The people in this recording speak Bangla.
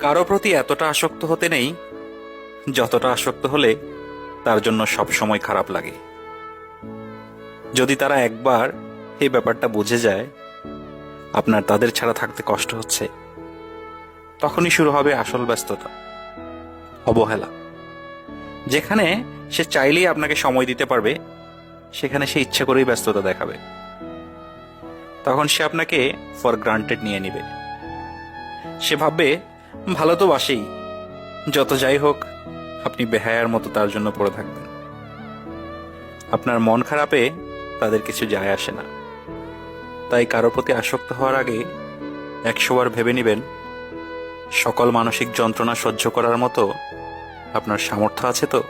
কারো প্রতি এতটা আসক্ত হতে নেই যতটা আসক্ত হলে তার জন্য সব সময় খারাপ লাগে। যদি তারা একবার এই ব্যাপারটা বুঝে যায় আপনার তাদের ছাড়া থাকতে কষ্ট হচ্ছে, তখনই শুরু হবে আসল ব্যস্ততা, অবহেলা। যেখানে সে চাইলেই আপনাকে সময় দিতে পারবে, সেখানে সে ইচ্ছা করেই ব্যস্ততা দেখাবে। তখন সে আপনাকে ফর গ্রান্টেড নিয়ে নিবে। সে ভাববে ভালো তো বাসেই, যত যাই হোক আপনি বেহায়ার মতো তার জন্য পড়ে থাকবেন। আপনার মন খারাপে তাদের কিছু যায় আসে না। তাই কারো প্রতি আসক্ত হওয়ার আগে 100 বার ভেবে নেবেন, সকল মানসিক যন্ত্রণা সহ্য করার মতো আপনার সামর্থ্য আছে তো।